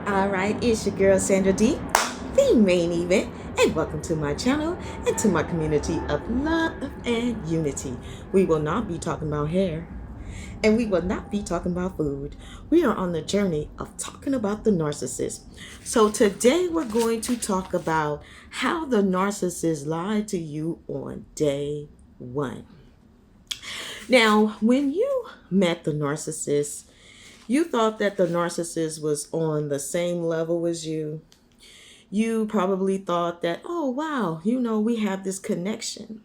All right, it's your girl Sandra D, the main event, and welcome to my channel and to my community of love and unity. We will not be talking about hair, and we will not be talking about food. We are on the journey of talking about the narcissist. So today we're going to talk about how the narcissist lied to you on day one. Now, when you met the narcissist, you thought that the narcissist was on the same level as you. You probably thought that, oh, wow, we have this connection.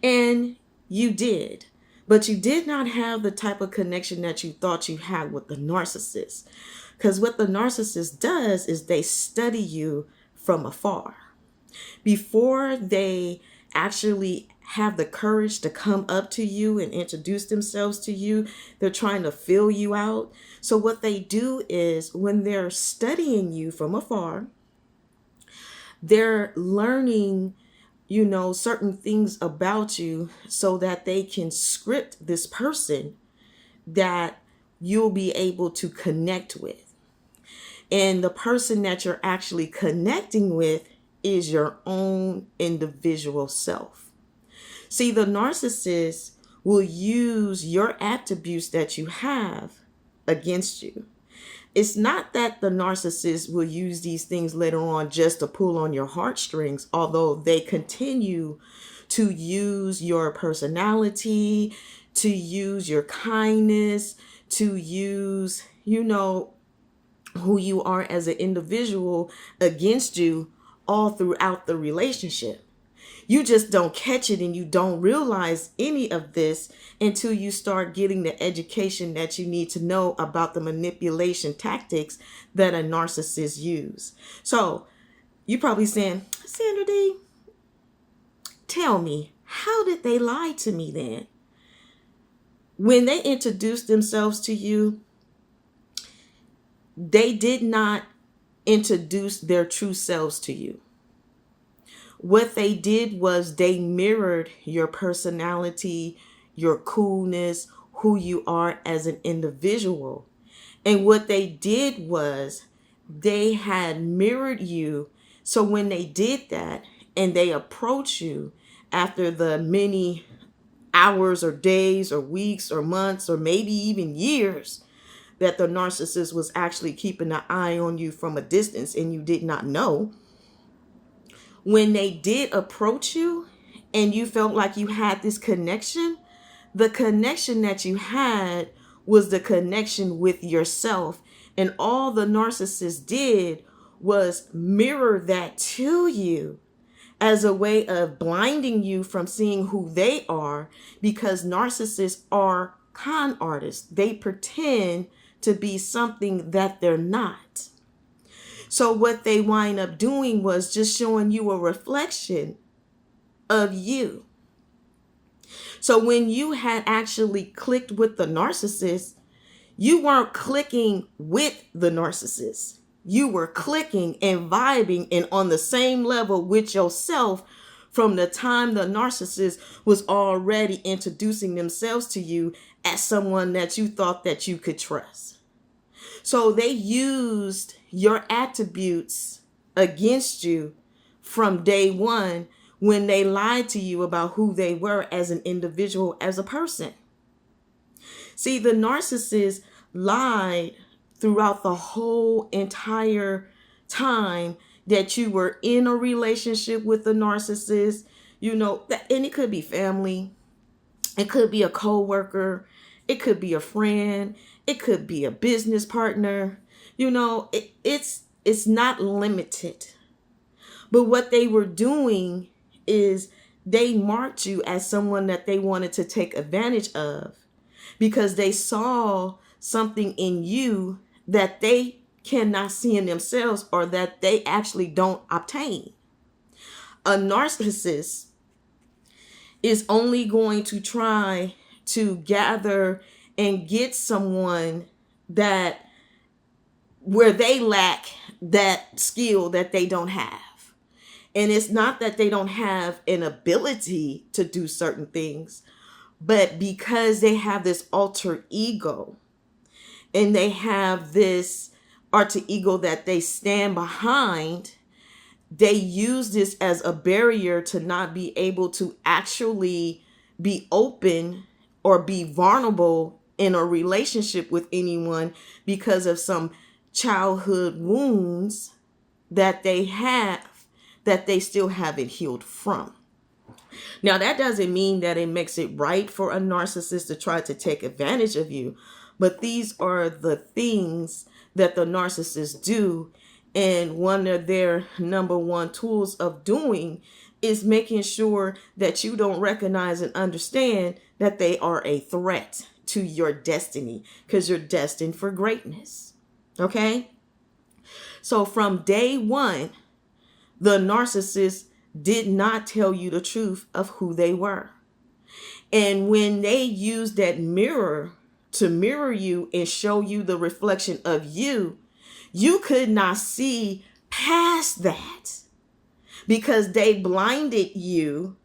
And you did. But you did not have the type of connection that you thought you had with the narcissist. Because what the narcissist does is they study you from afar. Before they actually have the courage to come up to you and introduce themselves to you, they're trying to fill you out. So what they do is when they're studying you from afar, they're learning, certain things about you so that they can script this person that you'll be able to connect with. And the person that you're actually connecting with is your own individual self. See, the narcissist will use your attributes that you have against you. It's not that the narcissist will use these things later on just to pull on your heartstrings, although they continue to use your personality, to use your kindness, to use, who you are as an individual against you all throughout the relationship. You just don't catch it and you don't realize any of this until you start getting the education that you need to know about the manipulation tactics that a narcissist use. So you're probably saying, Sandra D, tell me, how did they lie to me then? When they introduced themselves to you, they did not introduce their true selves to you. What they did was they mirrored your personality, your coolness, who you are as an individual. And what they did was they had mirrored you. So when they did that and they approach you after the many hours or days or weeks or months or maybe even years that the narcissist was actually keeping an eye on you from a distance and you did not know, when they did approach you and you felt like you had this connection, the connection that you had was the connection with yourself. And all the narcissist did was mirror that to you as a way of blinding you from seeing who they are, because narcissists are con artists. They pretend to be something that they're not. So what they wind up doing was just showing you a reflection of you. So when you had actually clicked with the narcissist, you weren't clicking with the narcissist. You were clicking and vibing and on the same level with yourself from the time the narcissist was already introducing themselves to you as someone that you thought that you could trust. So they used your attributes against you from day one when they lied to you about who they were as an individual, as a person. See, the narcissist lied throughout the whole entire time that you were in a relationship with the narcissist, and it could be family, it could be a coworker, it could be a friend, it could be a business partner. It's not limited. But what they were doing is they marked you as someone that they wanted to take advantage of because they saw something in you that they cannot see in themselves or that they actually don't obtain. A narcissist is only going to try to gather and get someone that where they lack that skill that they don't have. And it's not that they don't have an ability to do certain things, but because they have this alter ego and they have this alter ego that they stand behind, they use this as a barrier to not be able to actually be open or be vulnerable in a relationship with anyone because of some childhood wounds that they have that they still haven't healed from. Now, that doesn't mean that it makes it right for a narcissist to try to take advantage of you, but these are the things that the narcissists do. And one of their number one tools of doing is making sure that you don't recognize and understand that they are a threat to your destiny, because you're destined for greatness. Okay? So from day one, the narcissist did not tell you the truth of who they were. And when they used that mirror to mirror you and show you the reflection of you, you could not see past that because they blinded you,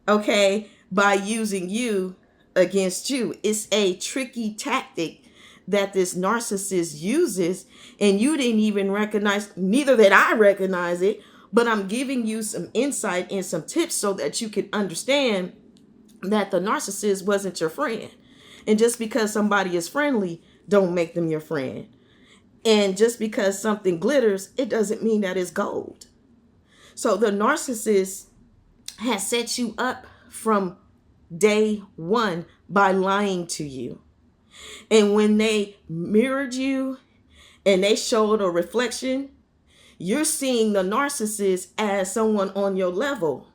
okay, by using you against you. It's a tricky tactic that this narcissist uses, and you didn't even recognize, neither did I recognize it, but I'm giving you some insight and some tips so that you can understand that the narcissist wasn't your friend. And just because somebody is friendly, don't make them your friend. And just because something glitters, it doesn't mean that it's gold. So the narcissist has set you up from day one by lying to you. And when they mirrored you and they showed a reflection, you're seeing the narcissist as someone on your level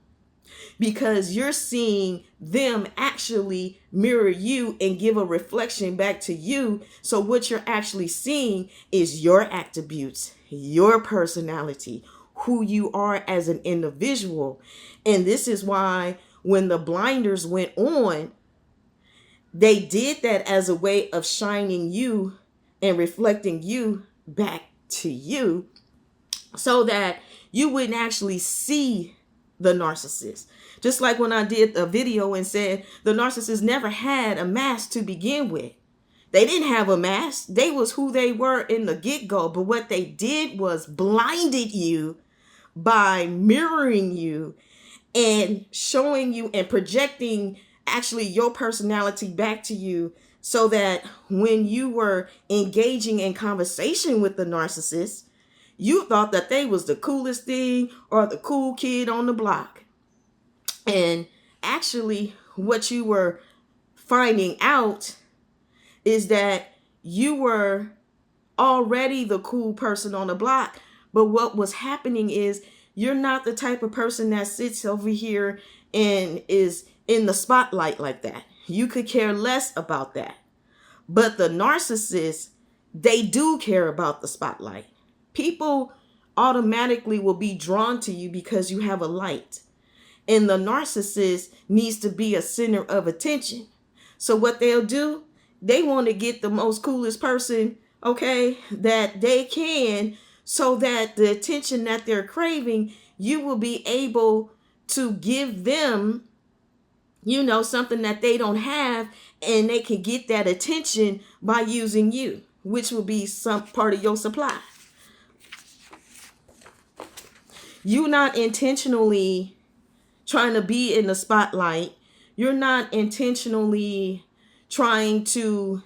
because you're seeing them actually mirror you and give a reflection back to you. So what you're actually seeing is your attributes, your personality, who you are as an individual. And this is why when the blinders went on, they did that as a way of shining you and reflecting you back to you, so that you wouldn't actually see the narcissist. Just like when I did a video and said the narcissist never had a mask to begin with. They didn't have a mask. They was who they were in the get-go. But what they did was blinded you by mirroring you and showing you and projecting actually your personality back to you, so that when you were engaging in conversation with the narcissist, you thought that they was the coolest thing or the cool kid on the block. And actually, what you were finding out is that you were already the cool person on the block. But what was happening is you're not the type of person that sits over here and is in the spotlight like that. You could care less about that. But the narcissist, they do care about the spotlight. People automatically will be drawn to you because you have a light. And the narcissist needs to be a center of attention. So what they'll do, they want to get the most coolest person, okay, that they can, so that the attention that they're craving, you will be able to give them, something that they don't have, and they can get that attention by using you, which will be some part of your supply. You're not intentionally trying to be in the spotlight. You're not intentionally trying to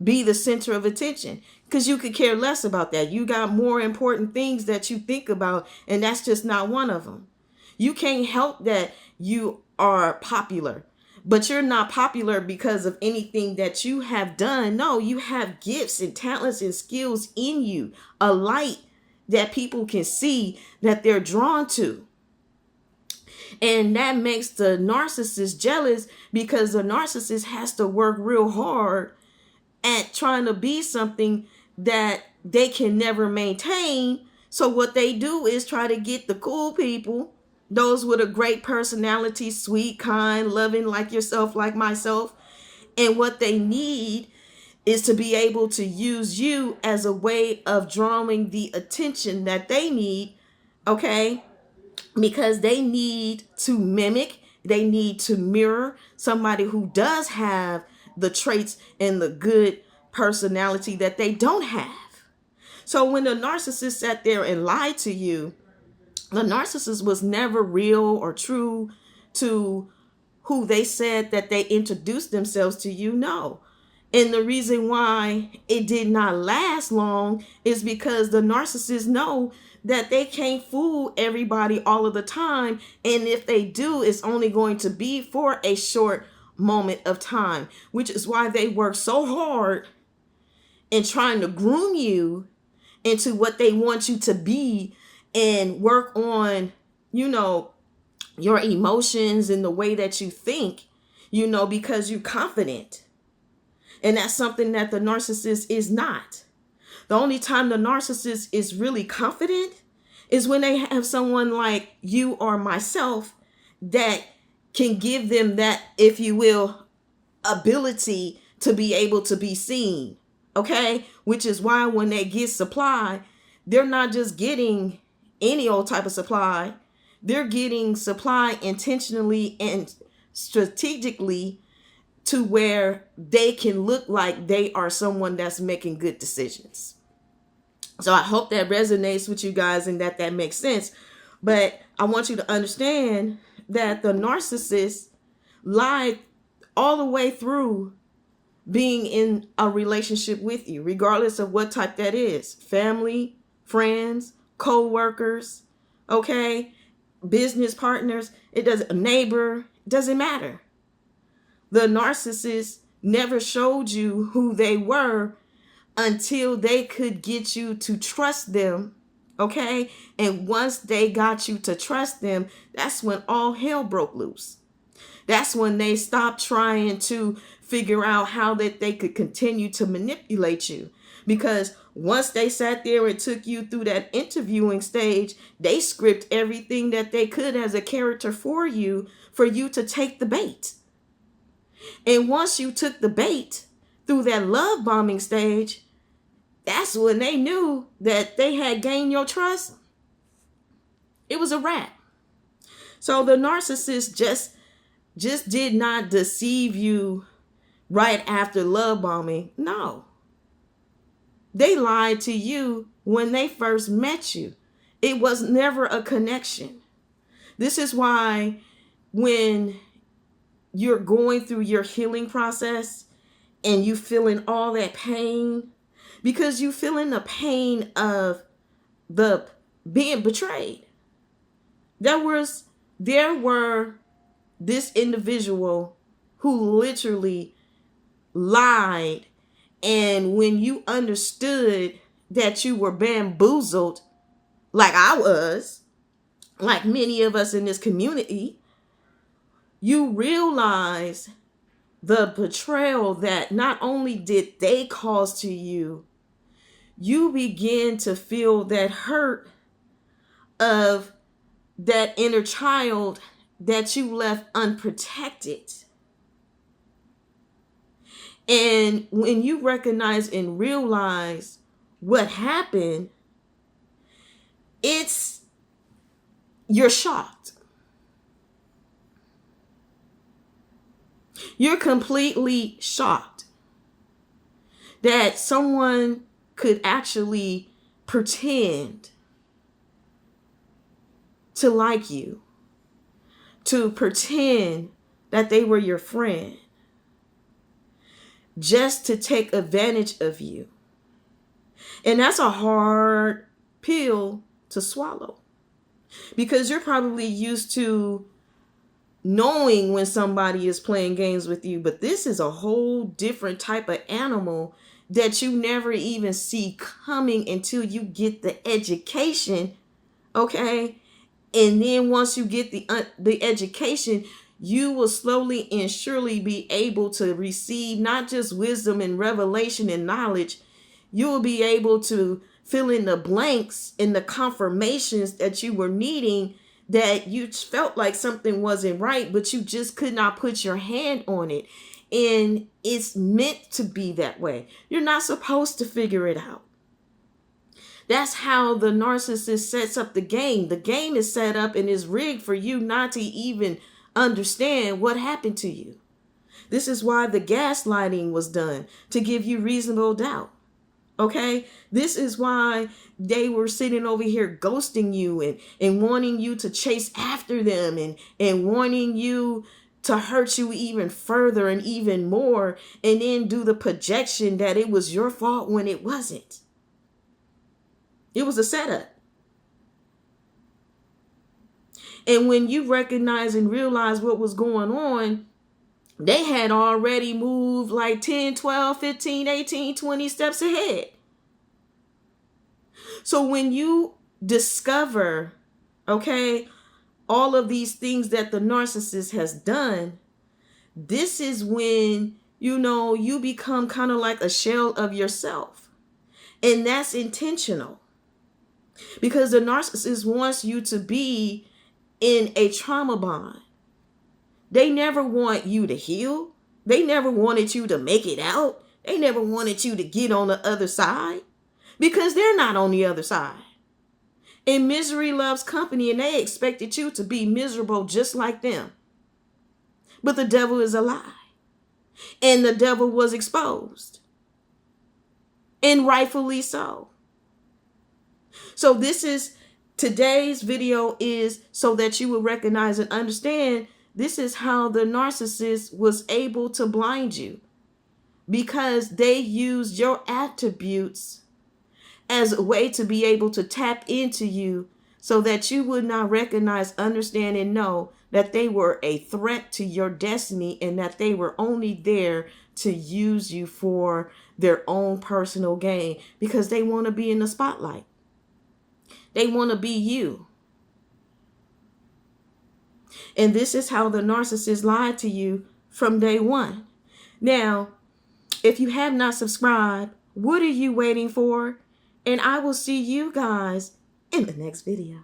be the center of attention, because you could care less about that. You got more important things that you think about, and that's just not one of them. You can't help that you are popular, but you're not popular because of anything that you have done. No, you have gifts and talents and skills in you, a light that people can see that they're drawn to. And that makes the narcissist jealous, because the narcissist has to work real hard at trying to be something that they can never maintain. So what they do is try to get the cool people, those with a great personality, sweet, kind, loving, like yourself, like myself. And what they need is to be able to use you as a way of drawing the attention that they need, okay? Because they need to mimic, they need to mirror somebody who does have the traits and the good personality that they don't have. So when the narcissist sat there and lied to you, the narcissist was never real or true to who they said that they introduced themselves to you. No. And the reason why it did not last long is because the narcissists know that they can't fool everybody all of the time. And if they do, it's only going to be for a short moment of time, which is why they work so hard in trying to groom you into what they want you to be and work on, your emotions and the way that you think, because you're confident. And that's something that the narcissist is not. The only time the narcissist is really confident is when they have someone like you or myself that can give them that, if you will, ability to be able to be seen. Okay? Which is why when they get supply, they're not just getting any old type of supply. They're getting supply intentionally and strategically to where they can look like they are someone that's making good decisions. So I hope that resonates with you guys and that makes sense. But I want you to understand that the narcissist lied all the way through being in a relationship with you, regardless of what type that is. Family, friends, co-workers, okay, business partners, a neighbor, doesn't matter. The narcissist never showed you who they were until they could get you to trust them, okay? And once they got you to trust them, that's when all hell broke loose. That's when they stopped trying to figure out how that they could continue to manipulate you. Because once they sat there and took you through that interviewing stage, they script everything that they could as a character for you to take the bait. And once you took the bait through that love bombing stage, that's when they knew that they had gained your trust. It was a wrap. So the narcissist just did not deceive you right after love bombing. No. They lied to you when they first met you. It was never a connection. This is why when you're going through your healing process and you feeling all that pain, because you feeling the pain of the being betrayed. There were this individual who literally lied, and when you understood that you were bamboozled, like I was, like many of us in this community, you realize the betrayal that not only did they cause to you, you begin to feel that hurt of that inner child that you left unprotected. And when you recognize and realize what happened, you're shocked. You're completely shocked that someone could actually pretend to like you, to pretend that they were your friend, just to take advantage of you. And that's a hard pill to swallow, because you're probably used to knowing when somebody is playing games with you, but this is a whole different type of animal that you never even see coming until you get the education, okay? And then once you get the education, you will slowly and surely be able to receive not just wisdom and revelation and knowledge. You will be able to fill in the blanks and the confirmations that you were needing, that you felt like something wasn't right, but you just could not put your hand on it. And it's meant to be that way. You're not supposed to figure it out. That's how the narcissist sets up the game. The game is set up and is rigged for you not to even understand what happened to you. This is why the gaslighting was done, to give you reasonable doubt. Okay, this is why they were sitting over here ghosting you and wanting you to chase after them and wanting you to hurt you even further and even more, and then do the projection that it was your fault when it wasn't. It was a setup. And when you recognize and realize what was going on, they had already moved like 10, 12, 15, 18, 20 steps ahead. So when you discover, okay, all of these things that the narcissist has done, this is when, you become kind of like a shell of yourself. And that's intentional. Because the narcissist wants you to be in a trauma bond. They never want you to heal. They never wanted you to make it out. They never wanted you to get on the other side, because they're not on the other side. And misery loves company, and they expected you to be miserable just like them. But the devil is a lie. And the devil was exposed. And rightfully so. So today's video is so that you will recognize and understand this is how the narcissist was able to blind you, because they used your attributes as a way to be able to tap into you so that you would not recognize, understand, and know that they were a threat to your destiny, and that they were only there to use you for their own personal gain, because they want to be in the spotlight. They want to be you. And this is how the narcissist lied to you from day one. Now, if you have not subscribed, what are you waiting for? And I will see you guys in the next video.